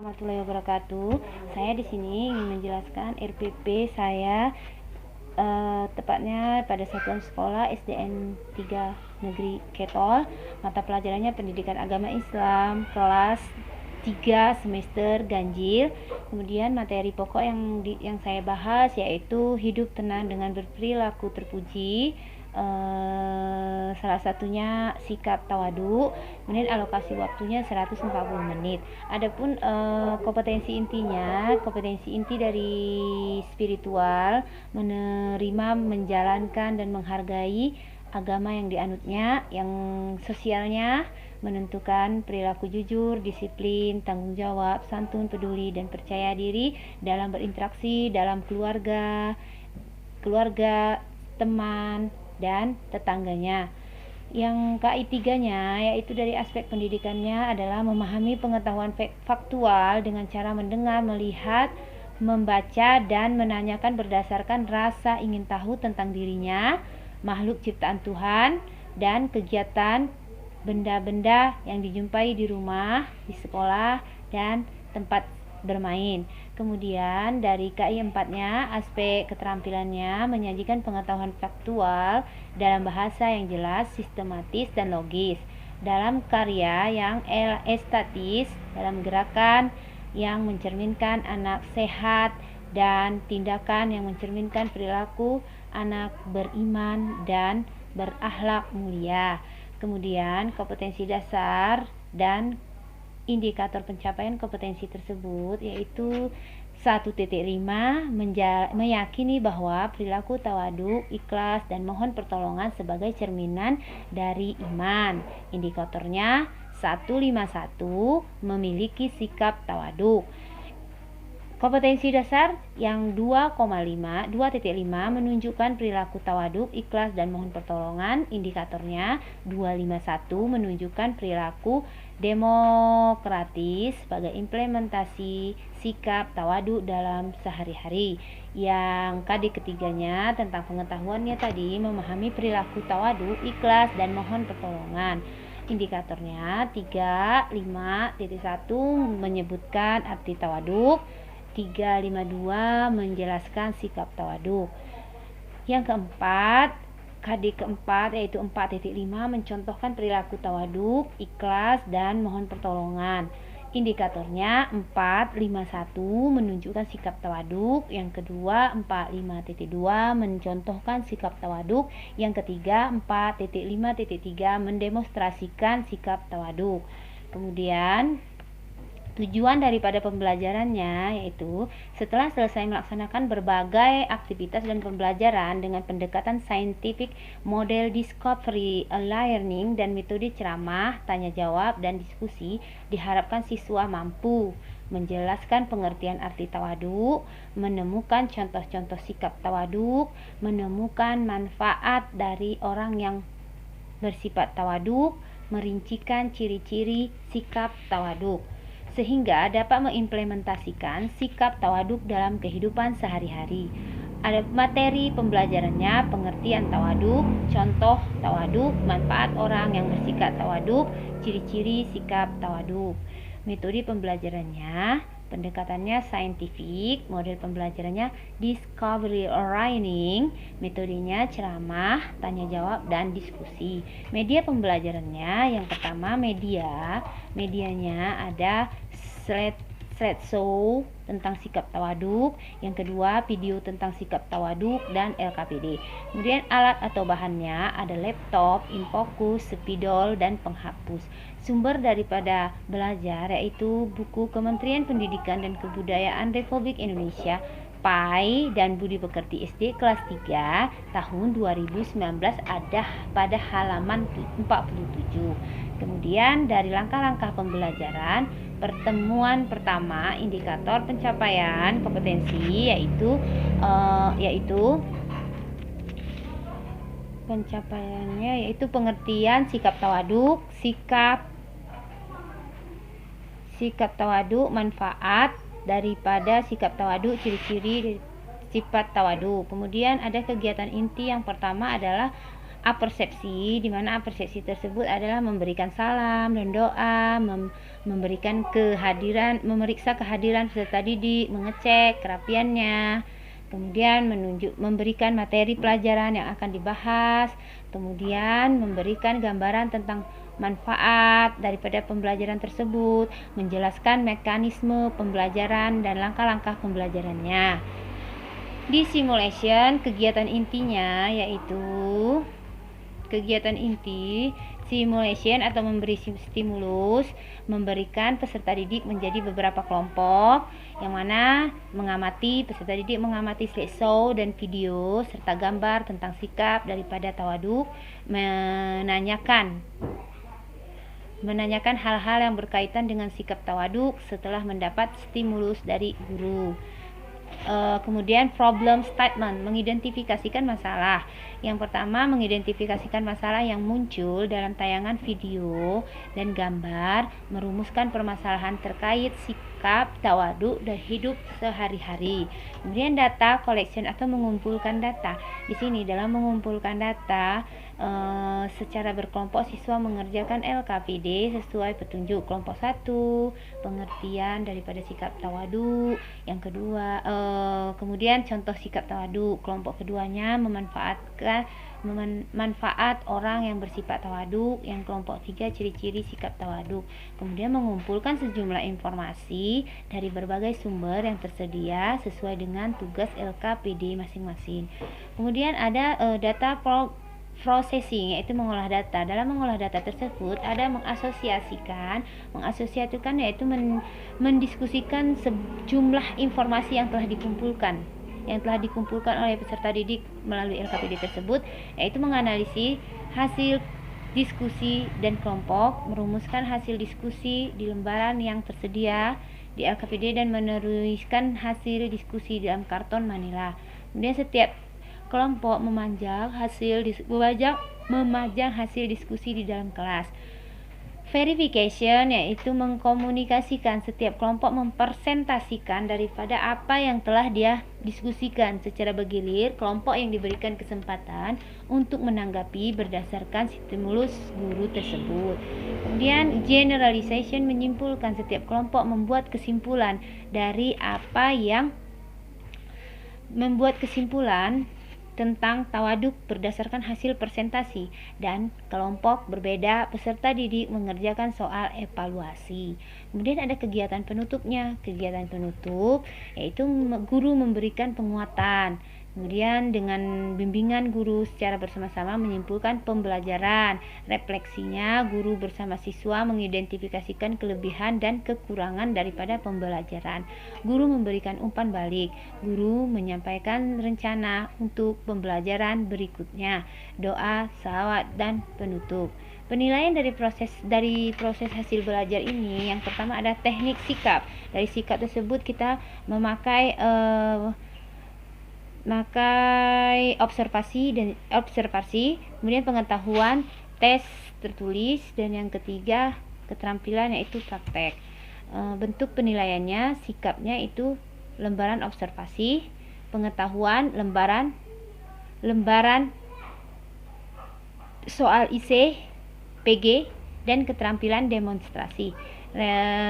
Warahmatullahi wabarakatuh. Saya di sini ingin menjelaskan RPP saya, tepatnya pada satuan sekolah SDN 3 Negeri Ketol. Mata pelajarannya Pendidikan Agama Islam, kelas 3 semester ganjil. Kemudian materi pokok yang saya bahas yaitu hidup tenang dengan berperilaku terpuji. Salah satunya sikap tawadu. Kemudian alokasi waktunya 140 menit. Adapun kompetensi inti dari spiritual, menerima, menjalankan dan menghargai agama yang dianutnya. Yang sosialnya, menentukan perilaku jujur, disiplin, tanggung jawab, santun, peduli, dan percaya diri dalam berinteraksi dalam keluarga, teman, dan tetangganya. Yang KI3-nya yaitu dari aspek pendidikannya adalah memahami pengetahuan faktual dengan cara mendengar, melihat, membaca, dan menanyakan berdasarkan rasa ingin tahu tentang dirinya, makhluk ciptaan Tuhan, dan kegiatan benda-benda yang dijumpai di rumah, di sekolah, dan tempat bermain. Kemudian dari KI 4-nya, aspek keterampilannya menyajikan pengetahuan faktual dalam bahasa yang jelas, sistematis, dan logis, dalam karya yang estetis, dalam gerakan yang mencerminkan anak sehat, dan tindakan yang mencerminkan perilaku anak beriman dan berakhlak mulia. Kemudian kompetensi dasar dan indikator pencapaian kompetensi tersebut yaitu 1.5 meyakini bahwa perilaku tawaduk, ikhlas, dan mohon pertolongan sebagai cerminan dari iman. Indikatornya 151 memiliki sikap tawaduk. Kompetensi dasar yang 2,5 menunjukkan perilaku tawaduk, ikhlas, dan mohon pertolongan. Indikatornya 251 menunjukkan perilaku demokratis sebagai implementasi sikap tawaduk dalam sehari-hari. Yang KD ketiganya tentang pengetahuannya tadi memahami perilaku tawaduk, ikhlas, dan mohon pertolongan. Indikatornya 3.5.1 menyebutkan arti tawaduk. 352 menjelaskan sikap tawaduk. Yang keempat, KD keempat yaitu 4.5 mencontohkan perilaku tawaduk, ikhlas, dan mohon pertolongan. Indikatornya 451 menunjukkan sikap tawaduk. Yang kedua 45.2 mencontohkan sikap tawaduk. Yang ketiga 4.5.3 mendemonstrasikan sikap tawaduk. Kemudian tujuan daripada pembelajarannya yaitu setelah selesai melaksanakan berbagai aktivitas dan pembelajaran dengan pendekatan scientific, model discovery learning, dan metode ceramah, tanya jawab, dan diskusi, diharapkan siswa mampu menjelaskan pengertian arti tawaduk, menemukan contoh-contoh sikap tawaduk, menemukan manfaat dari orang yang bersifat tawaduk, merincikan ciri-ciri sikap tawaduk, sehingga dapat mengimplementasikan sikap tawaduk dalam kehidupan sehari-hari. Ada materi pembelajarannya, pengertian tawaduk, contoh tawaduk, manfaat orang yang bersikap tawaduk, ciri-ciri sikap tawaduk. Metode pembelajarannya, pendekatannya scientific, model pembelajarannya discovery learning, metodenya ceramah, tanya jawab, dan diskusi. Media pembelajarannya yang pertama medianya ada slideshow tentang sikap tawaduk, yang kedua video tentang sikap tawaduk, dan LKPD. Kemudian alat atau bahannya ada laptop, infocus, spidol, dan penghapus. Sumber daripada belajar yaitu buku Kementerian Pendidikan dan Kebudayaan Republik Indonesia Pai dan Budi Pekerti SD kelas 3 tahun 2019 ada pada halaman 47. Kemudian dari langkah-langkah pembelajaran, pertemuan pertama indikator pencapaian kompetensi yaitu pencapaiannya yaitu pengertian sikap tawaduk, sikap tawaduk, manfaat daripada sikap tawaduk, ciri-ciri sifat tawaduk. Kemudian ada kegiatan inti yang pertama adalah apersepsi, di mana apersepsi tersebut adalah memberikan salam dan doa, memberikan kehadiran, memeriksa kehadiran peserta didik, mengecek kerapiannya, kemudian memberikan materi pelajaran yang akan dibahas, kemudian memberikan gambaran tentang manfaat daripada pembelajaran tersebut, menjelaskan mekanisme pembelajaran dan langkah-langkah pembelajarannya. Di simulation, kegiatan intinya yaitu kegiatan inti simulation atau memberi stimulus, memberikan peserta didik menjadi beberapa kelompok, yang mana peserta didik mengamati slideshow dan video serta gambar tentang sikap daripada tawaduk, menanyakan hal-hal yang berkaitan dengan sikap tawaduk setelah mendapat stimulus dari guru. Kemudian problem statement, mengidentifikasikan masalah. Yang pertama, mengidentifikasikan masalah yang muncul dalam tayangan video dan gambar, merumuskan permasalahan terkait sikap tawaduk dan hidup sehari-hari. Kemudian data collection atau mengumpulkan data. Di sini dalam mengumpulkan data secara berkelompok, siswa mengerjakan LKPD sesuai petunjuk. Kelompok 1, pengertian daripada sikap tawaduk. Yang kedua, kemudian contoh sikap tawaduk. Kelompok keduanya manfaat orang yang bersifat tawaduk. Yang kelompok 3, ciri-ciri sikap tawaduk. Kemudian mengumpulkan sejumlah informasi dari berbagai sumber yang tersedia sesuai dengan tugas LKPD masing-masing. Kemudian ada data processing, yaitu mengolah data. Dalam mengolah data tersebut ada mengasosiasikan yaitu mendiskusikan sejumlah informasi yang telah dikumpulkan oleh peserta didik melalui LKPD tersebut, yaitu menganalisis hasil diskusi dan kelompok, merumuskan hasil diskusi di lembaran yang tersedia di LKPD dan menuliskan hasil diskusi dalam karton manila. Kemudian setiap kelompok memajang hasil diskusi di dalam kelas. Verification, yaitu mengkomunikasikan. Setiap kelompok mempresentasikan daripada apa yang telah dia diskusikan secara bergilir. Kelompok yang diberikan kesempatan untuk menanggapi berdasarkan stimulus guru tersebut. Kemudian generalization, menyimpulkan. Setiap kelompok membuat kesimpulan dari apa yang tentang tawaduk berdasarkan hasil presentasi, dan kelompok berbeda peserta didik mengerjakan soal evaluasi. Kemudian ada kegiatan penutupnya. Kegiatan penutup yaitu guru memberikan penguatan. Kemudian dengan bimbingan guru secara bersama-sama menyimpulkan pembelajaran. Refleksinya, guru bersama siswa mengidentifikasikan kelebihan dan kekurangan daripada pembelajaran. Guru memberikan umpan balik. Guru menyampaikan rencana untuk pembelajaran berikutnya. Doa, salawat, dan penutup. Penilaian dari proses hasil belajar ini, yang pertama ada teknik sikap. Dari sikap tersebut kita memakai observasi, kemudian pengetahuan, tes tertulis, dan yang ketiga keterampilan yaitu praktek. Bentuk penilaiannya, sikapnya itu lembaran observasi, pengetahuan lembaran soal IC, PG, dan keterampilan demonstrasi.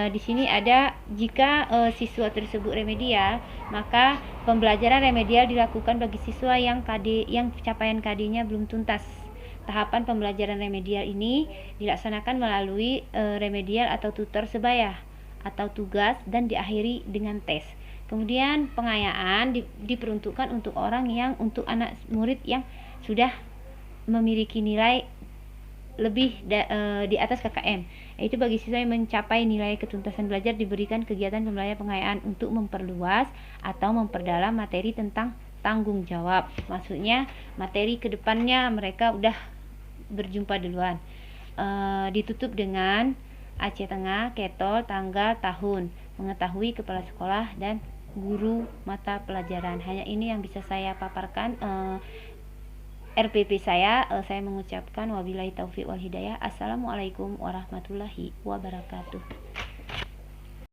Di sini ada jika siswa tersebut remedial, maka pembelajaran remedial dilakukan bagi siswa yang capaian KD-nya belum tuntas. Tahapan pembelajaran remedial ini dilaksanakan melalui remedial atau tutor sebaya atau tugas dan diakhiri dengan tes. Kemudian pengayaan diperuntukkan untuk anak murid yang sudah memiliki nilai lebih di atas KKM, yaitu bagi siswa yang mencapai nilai ketuntasan belajar diberikan kegiatan pembelajaran pengayaan untuk memperluas atau memperdalam materi tentang tanggung jawab. Maksudnya materi kedepannya mereka udah berjumpa duluan. Ditutup dengan AC tengah, ketol, tanggal, tahun, mengetahui kepala sekolah dan guru mata pelajaran. Hanya ini yang bisa saya paparkan. RPP saya mengucapkan wabillahi taufiq wal hidayah. Assalamualaikum warahmatullahi wabarakatuh.